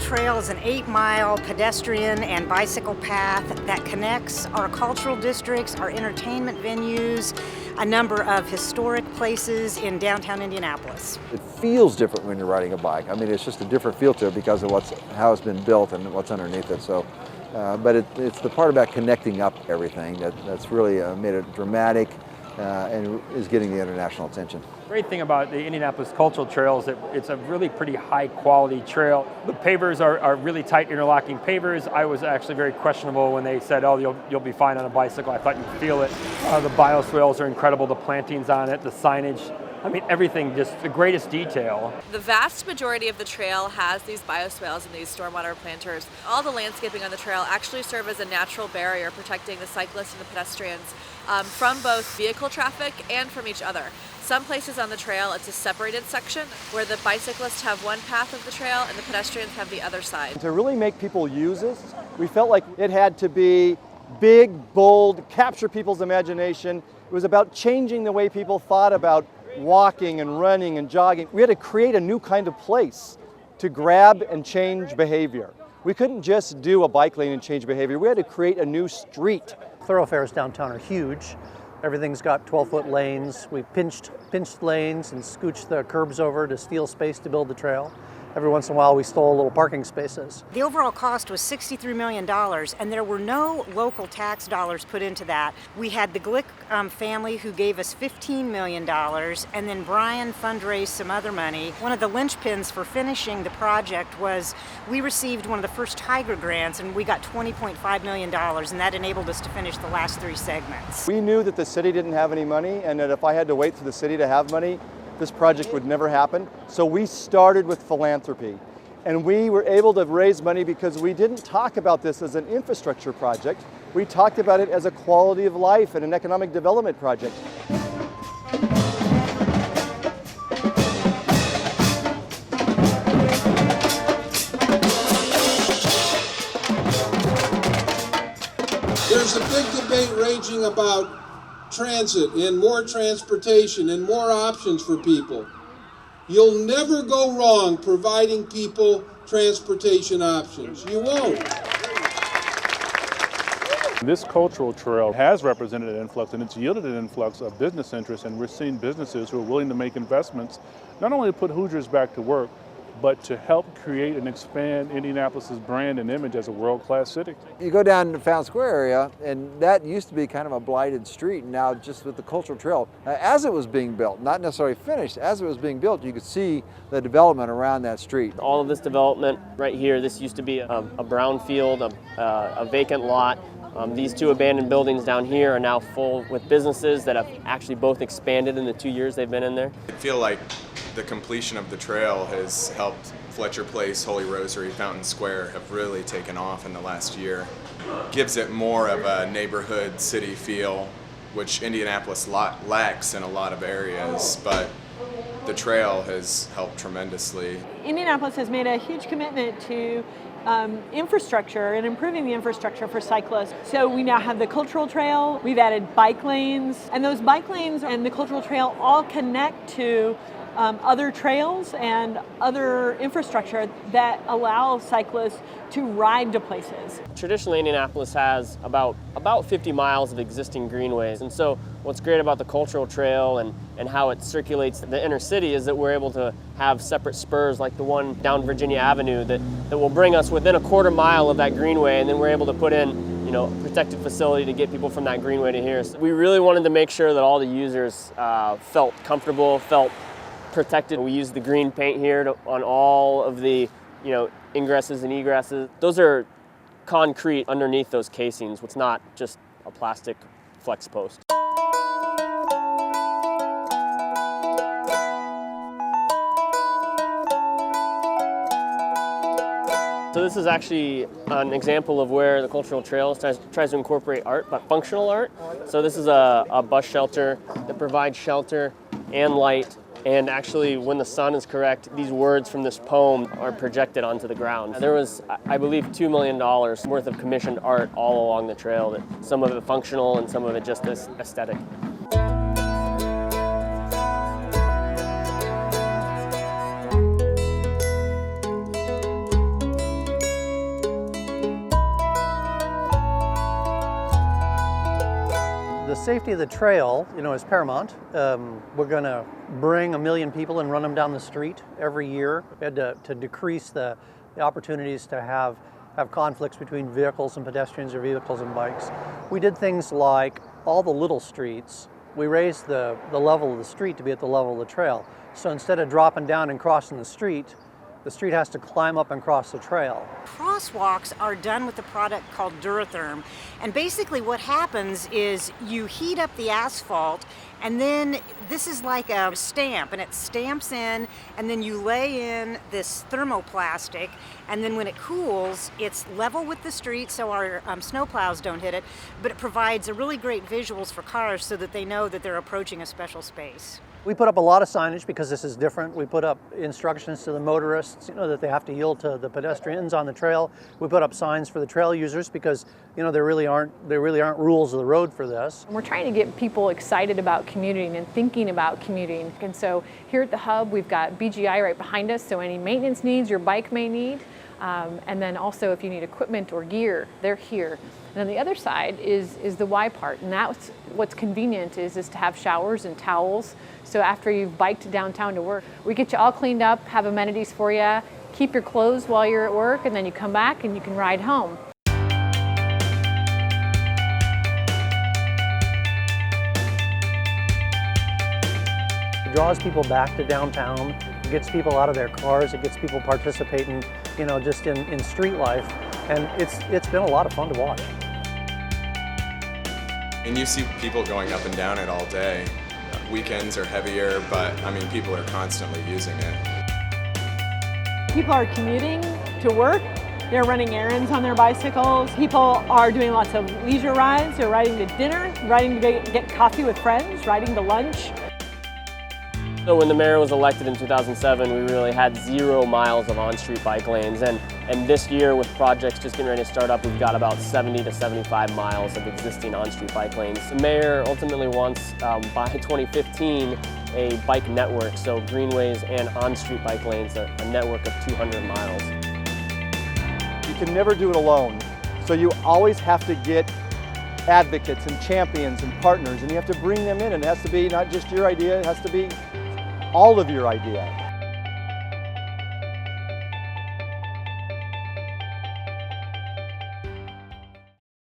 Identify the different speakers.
Speaker 1: Trail is an 8-mile pedestrian and bicycle path that connects our cultural districts, our entertainment venues, a number of historic places in downtown Indianapolis.
Speaker 2: It feels different when you're riding a bike. I mean, it's just a different feel to it because of how it's been built and what's underneath it. So, but it's the part about connecting up everything that's really made it dramatic and is getting the international attention.
Speaker 3: Great thing about the Indianapolis Cultural Trail is that it's a really pretty high quality trail. The pavers are really tight interlocking pavers. I was actually very questionable when they said, oh, you'll be fine on a bicycle. I thought you'd feel it. The bioswales are incredible, the plantings on it, the signage. I mean, everything, just the greatest detail.
Speaker 4: The vast majority of the trail has these bioswales and these stormwater planters. All the landscaping on the trail actually serve as a natural barrier protecting the cyclists and the pedestrians from both vehicle traffic and from each other. Some places on the trail, it's a separated section where the bicyclists have one path of the trail and the pedestrians have the other side.
Speaker 5: To really make people use this, we felt like it had to be big, bold, capture people's imagination. It was about changing the way people thought about walking and running and jogging. We had to create a new kind of place to grab and change behavior. We couldn't just do a bike lane and change behavior. We had to create a new street.
Speaker 6: Thoroughfares downtown are huge. Everything's got 12-foot lanes. We pinched lanes and scooched the curbs over to steal space to build the trail. Every once in a while we stole little parking spaces.
Speaker 1: The overall cost was $63 million, and there were no local tax dollars put into that. We had the Glick family who gave us $15 million, and then Brian fundraised some other money. One of the linchpins for finishing the project was we received one of the first Tiger grants, and we got $20.5 million, and that enabled us to finish the last 3 segments.
Speaker 5: We knew that the city didn't have any money, and that if I had to wait for the city to have money, this project would never happen. So we started with philanthropy. And we were able to raise money because we didn't talk about this as an infrastructure project. We talked about it as a quality of life and an economic development project.
Speaker 7: There's a big debate raging about transit and more transportation and more options for people. You'll never go wrong providing people transportation options. You won't.
Speaker 8: This cultural trail has represented an influx, and it's yielded an influx of business interests, and we're seeing businesses who are willing to make investments, not only to put Hoosiers back to work, but to help create and expand Indianapolis's brand and image as a world-class city.
Speaker 2: You go down to the Fountain Square area, and that used to be kind of a blighted street. Now, just with the Cultural Trail, as it was being built, not necessarily finished, as it was being built, you could see the development around that street.
Speaker 9: All of this development right here, this used to be a brown field, a vacant lot. These 2 abandoned buildings down here are now full with businesses that have actually both expanded in the 2 years they've been in there.
Speaker 10: I feel like the completion of the trail has helped Fletcher Place, Holy Rosary, Fountain Square have really taken off in the last year. Gives it more of a neighborhood city feel, which Indianapolis lacks in a lot of areas, but the trail has helped tremendously.
Speaker 11: Indianapolis has made a huge commitment to infrastructure and improving the infrastructure for cyclists. So we now have the Cultural Trail, we've added bike lanes, and those bike lanes and the Cultural Trail all connect to other trails and other infrastructure that allow cyclists to ride to places.
Speaker 9: Traditionally, Indianapolis has about 50 miles of existing greenways, and so what's great about the Cultural Trail and how it circulates the inner city is that we're able to have separate spurs like the one down Virginia Avenue that will bring us within a quarter mile of that greenway, and then we're able to put in a protected facility to get people from that greenway to here. So we really wanted to make sure that all the users felt comfortable, felt protected. We use the green paint here on all of the ingresses and egresses. Those are concrete underneath those casings. It's not just a plastic flex post. So this is actually an example of where the Cultural Trail tries to incorporate art, but functional art. So this is a bus shelter that provides shelter and light. And actually, when the sun is correct, these words from this poem are projected onto the ground. There was, I believe, $2 million worth of commissioned art all along the trail, some of it functional and some of it just aesthetic.
Speaker 6: safety of the trail, is paramount. We're going to bring 1 million people and run them down the street every year. We had to decrease the opportunities to have conflicts between vehicles and pedestrians or vehicles and bikes. We did things like all the little streets, we raised the level of the street to be at the level of the trail. So instead of dropping down and crossing the street has to climb up and cross the trail.
Speaker 1: Crosswalks are done with a product called Duratherm, and basically what happens is you heat up the asphalt, and then this is like a stamp, and it stamps in, and then you lay in this thermoplastic, and then when it cools, it's level with the street so our snowplows don't hit it, but it provides a really great visuals for cars so that they know that they're approaching a special space.
Speaker 6: We put up a lot of signage because this is different. We put up instructions to the motorists, that they have to yield to the pedestrians on the trail. We put up signs for the trail users because, there really aren't rules of the road for this.
Speaker 12: We're trying to get people excited about commuting and thinking about commuting. And so here at the hub, we've got BGI right behind us, so any maintenance needs your bike may need. And then also if you need equipment or gear, they're here. And on the other side is the Y part, and that's what's convenient is to have showers and towels. So after you've biked downtown to work, we get you all cleaned up, have amenities for you, keep your clothes while you're at work, and then you come back and you can ride home.
Speaker 6: It draws people back to downtown, it gets people out of their cars, it gets people participating, just in street life, and it's been a lot of fun to watch.
Speaker 10: And you see people going up and down it all day. Weekends are heavier, but people are constantly using it.
Speaker 11: People are commuting to work. They're running errands on their bicycles. People are doing lots of leisure rides. They're riding to dinner, riding to get coffee with friends, riding to lunch.
Speaker 9: So when the mayor was elected in 2007, we really had 0 miles of on-street bike lanes, and this year with projects just getting ready to start up, we've got about 70 to 75 miles of existing on-street bike lanes. The mayor ultimately wants, by 2015, a bike network, so greenways and on-street bike lanes, a network of 200 miles.
Speaker 5: You can never do it alone, so you always have to get advocates and champions and partners, and you have to bring them in, and it has to be not just your idea, it has to be all of your ideas.